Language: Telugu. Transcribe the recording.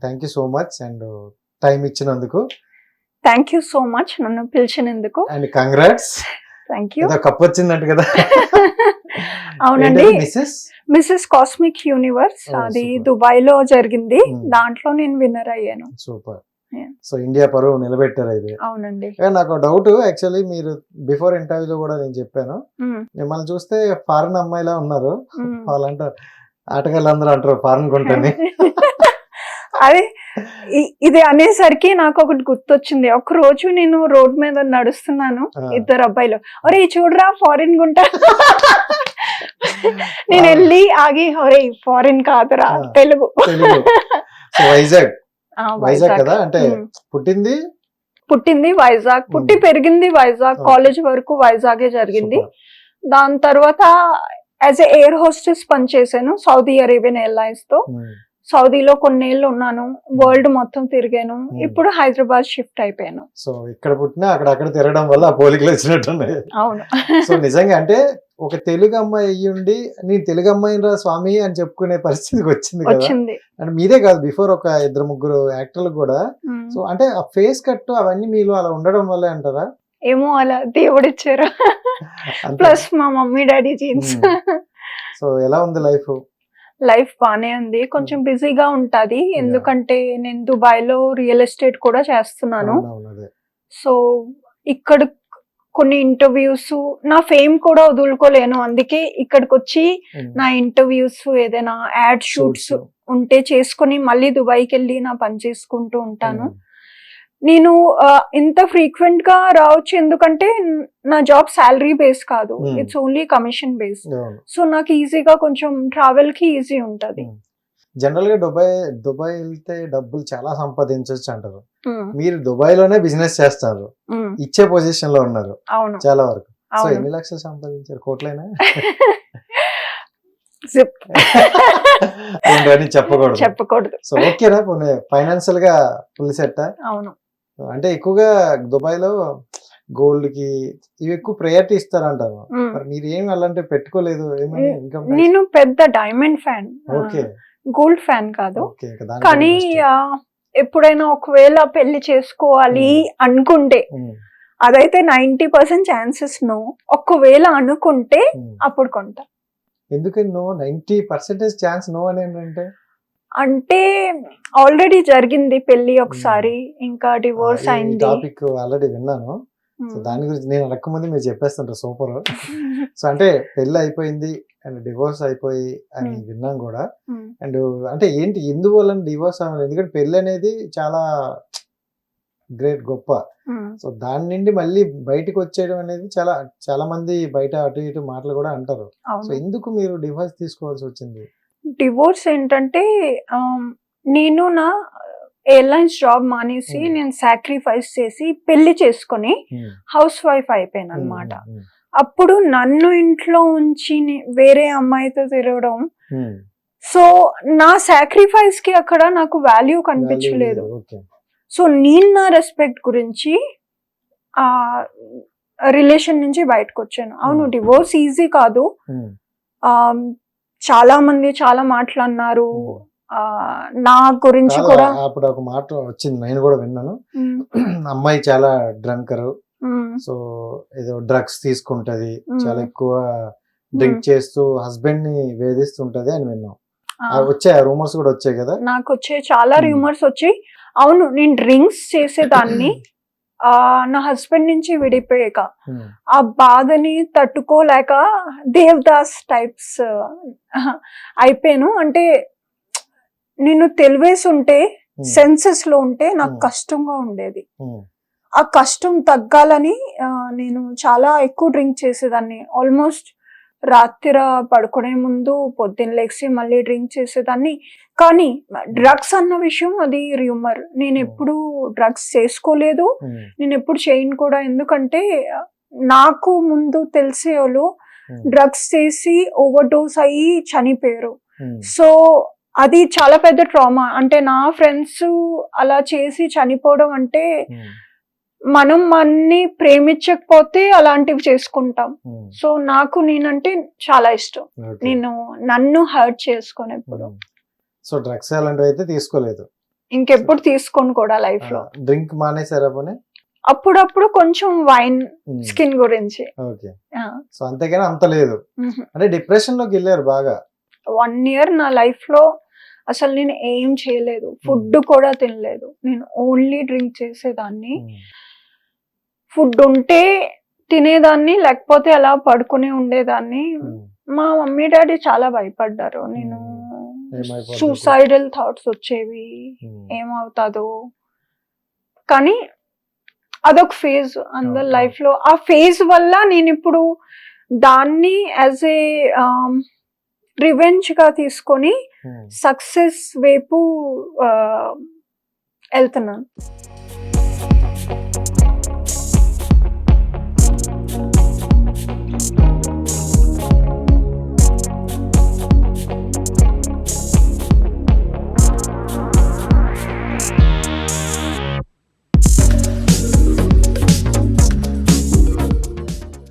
Thank you so much and time ఇచ్చినందుకు. థ్యాంక్ యూ సో మచ్ నన్ను పిలిచినందుకు. And congrats. Thank you. ఏదో కప్ వచ్చిందంట కదా. అవునండి, మిస్సెస్ మిస్సెస్ కాస్మిక్ యూనివర్స్. అది దుబాయ్ లో జరిగింది. దాంట్లో నేను విన్నర్ అయ్యాను. సూపర్. సో ఇండియా పరువు నిలబెట్టారు అయితే. అవునండి. నాకు డౌట్, యాక్చువల్లీ మీరు బిఫోర్ ఇంటర్వ్యూలో కూడా నేను చెప్పాను, మిమ్మల్ని చూస్తే ఫారెన్ అమ్మాయిలా ఉన్నారు. వాళ్ళంటారు, ఆటగాళ్ళందరూ అంటారు ఫారెన్ కొంటని. అదే ఇది అనేసరికి నాకు ఒకటి గుర్తొచ్చింది. ఒక రోజు నేను రోడ్ మీద నడుస్తున్నాను, ఇద్దరు అబ్బాయిలు, ఒరే చూడరా ఫారిన్ గుంటా. నేను వెళ్ళి ఆగి, ఒరే ఫారిన్ కాదురా తెలుగు. వైజాగ్ వైజాగ్ కదా, అంటే పుట్టింది వైజాగ్, పుట్టి పెరిగింది వైజాగ్, కాలేజ్ వరకు వైజాగే జరిగింది. దాని తర్వాత యాజ్ ఎ ఎయిర్ హోస్టెస్ పనిచేశాను సౌదీ అరేబియన్ ఎయిర్లైన్స్ తో. సౌదీలో కొన్నేళ్ళు ఉన్నాను, వరల్డ్ మొత్తం తిరిగాను. ఇప్పుడు హైదరాబాద్ షిఫ్ట్ అయిపోయాను. సో ఇక్కడ పుట్టినా అక్కడ తిరగడం వల్ల ఆ పోలికలు వచ్చినట్టున్నాయి. అవును. సో నిజంగా అంటే ఒక తెలుగు అమ్మాయి అయ్యుండి నేను తెలుగు అమ్మాయిని రా స్వామి అని చెప్పుకునే పరిస్థితికి వచ్చింది కదా. అంటే మీరే కాదు, బిఫోర్ ఒక 2-3 యాక్టర్లు కూడా. సో అంటే ఆ ఫేస్ కట్ అవన్నీ మీలో అలా ఉండడం వల్లే అంటారా? ఏమో, అలా దేవుడు ఇచ్చారు. ప్లస్ మా మమ్మీ డాడీ జీన్స్. సో ఎలా ఉంది లైఫ్? లైఫ్ బానే ఉంది, కొంచెం బిజీగా ఉంటది. ఎందుకంటే నేను దుబాయ్ లో రియల్ ఎస్టేట్ కూడా చేస్తున్నాను. సో ఇక్కడ కొన్ని ఇంటర్వ్యూస్, నా ఫేమ్ కూడా వదులుకోలేను. అందుకే ఇక్కడికి వచ్చి నా ఇంటర్వ్యూస్, ఏదైనా యాడ్ షూట్స్ ఉంటే చేసుకుని మళ్ళీ దుబాయ్కి వెళ్ళి నా పని చేసుకుంటూ ఉంటాను. నేను ఇంత ఫ్రీక్వెంట్ గా రావచ్చు ఎందుకంటే నా జాబ్ శాలరీ బేస్ కాదు, it's only commission base. So నాకు ఈజీగా కొంచెం ట్రావెల్ కి ఈజీ ఉంటది. జనరల్ గా దుబాయ్ వెళ్తే డబ్బులు చాలా సంపాదించవచ్చు అంటారు. మీరు దుబాయ్ లోనే బిజినెస్ చేస్తారు, ఇచ్చే పొజిషన్ లో ఉన్నారు చాలా వరకు. సో ఎన్ని లక్షలు సంపాదించారు? కోట్లైనా? చెప్పకూడదు. సో ఓకేనా, ఫైనాన్షియల్ గా ఫుల్ సెట్? అవును. అంటే ఎక్కువగా దుబాయ్ లో గోల్డ్ కి ఇవి ఎక్కువ ప్రయారిటీ ఇస్తారంటారు. మీరు ఏం అలాంటి పెట్టుకోలేదు? నేను పెద్ద డైమండ్ ఫ్యాన్, గోల్డ్ ఫ్యాన్ కాదు. కానీ ఎప్పుడైనా ఒకవేళ పెళ్లి చేసుకోవాలి అనుకుంటే అదైతే 90% ఛాన్సెస్ నో. ఒకవేళ అనుకుంటే అప్పుడు కొంటా. ఎందుకని నో? 90% ఛాన్స్ నో అని ఏంటంటే, అంటే ఆల్రెడీ జరిగింది పెళ్లి ఒకసారి, ఇంకా డివోర్స్ అయింది. టాపిక్ ఆల్రెడీ విన్నాను. సో దాని గురించి నేను అడగకముందు మీరు చెప్పేస్తుంటారు, సూపర్. సో అంటే పెళ్లి అయిపోయింది అండ్ డివోర్స్ అయిపోయి అని విన్నాం కూడా. అండ్ అంటే ఏంటి, ఎందువల్ల డివోర్స్ అవ్వాలి? ఎందుకంటే పెళ్లి అనేది చాలా గ్రేట్, గొప్ప. సో దాని నుండి మళ్ళీ బయటకు వచ్చేయడం అనేది చాలా మంది బయట అటు ఇటు మాటలు కూడా అంటారు. సో ఎందుకు మీరు డివోర్స్ తీసుకోవాల్సి వచ్చింది? డివోర్స్ ఏంటంటే, నేను నా ఎయిర్లైన్స్ జాబ్ మానేసి నేను సాక్రిఫైస్ చేసి పెళ్లి చేసుకుని హౌస్ వైఫ్ అయిపోయాను అనమాట. అప్పుడు నన్ను ఇంట్లో ఉంచి వేరే అమ్మాయితో తిరగడం, సో నా సాక్రిఫైస్ కి అక్కడ నాకు వాల్యూ కనిపించలేదు. సో నేను నా రెస్పెక్ట్ గురించి ఆ రిలేషన్ నుంచి బయటకు వచ్చాను. అవును, డివోర్స్ ఈజీ కాదు. చాలా మంది చాలా మాట్లాడినారు నా గురించి కూడా. అప్పుడు ఒక మాట వచ్చింది, నేను కూడా విన్నాను. అమ్మాయి చాలా డ్రంకర్, సో ఏదో డ్రగ్స్ తీసుకుంటది, చాలా ఎక్కువ డ్రింక్ చేస్తూ హస్బెండ్ ని వేధిస్తుంటది అని విన్నాం. వచ్చాయి రూమర్స్ కూడా వచ్చాయి కదా? నాకు వచ్చాయి, చాలా రూమర్స్ వచ్చాయి. అవును, నేను డ్రింక్స్ చేసేదాన్ని. నా హస్బెండ్ నుంచి విడిపోయాక ఆ బాధని తట్టుకోలేక దేవదాస్ టైప్స్ అయిపోయాను. అంటే నేను తెలివేసి ఉంటే, సెన్సెస్ లో ఉంటే నాకు కష్టంగా ఉండేది. ఆ కష్టం తగ్గాలని నేను చాలా ఎక్కువ డ్రింక్ చేసేదాన్ని. ఆల్మోస్ట్ రాత్రి పడుకునే ముందు పొద్దున్న లేచి మళ్ళీ డ్రింక్ చేసేదాన్ని. కానీ డ్రగ్స్ అన్న విషయం అది రూమర్. నేను ఎప్పుడు డ్రగ్స్ చేసుకోలేదు, నేను ఎప్పుడు చేయను కూడా. ఎందుకంటే నాకు ముందు తెలిసే వాళ్ళు డ్రగ్స్ చేసి ఓవర్ డోస్ అయ్యి చనిపోయారు. సో అది చాలా పెద్ద ట్రామా. అంటే నా ఫ్రెండ్స్ అలా చేసి చనిపోవడం అంటే, మనం మనని ప్రేమించకపోతే అలాంటివి చేసుకుంటాం. సో నాకు నేనంటే చాలా ఇష్టం, నేను నన్ను హర్ట్ చేసుకోను ఎప్పుడు. సో డ్రగ్స్ అలాంటివి అయితే తీసుకోలేదు? ఇంకెప్పుడు తీసుకోను కూడా లైఫ్ లో. డ్రింక్ మానేసారా పోనీ? అప్పుడప్పుడు కొంచెం వైన్ స్కిన్ గురించి. ఓకే. సో అంతేగాని అంత లేదు. అంటే డిప్రెషన్ లోకి వెళ్ళారు బాగా. 1 year నా లైఫ్ లో అసలు నేను ఏం చేయలేదు, ఫుడ్ కూడా తినలేదు, నేను ఓన్లీ డ్రింక్ చేసేదాన్ని. ఫుడ్ ఉంటే తినేదాన్ని, లేకపోతే అలా పడుకుని ఉండేదాన్ని. మా మమ్మీ డాడీ చాలా భయపడ్డారు. నేను సూసైడల్ థాట్స్ వచ్చేవి, ఏమవుతాదో. కానీ అదొక ఫేజ్ అందరి లైఫ్ లో. ఆ ఫేజ్ వల్ల నేను ఇప్పుడు దాన్ని యాజ్ ఏ రివెంజ్ గా తీసుకొని సక్సెస్ వైపు వెళ్తున్నాను.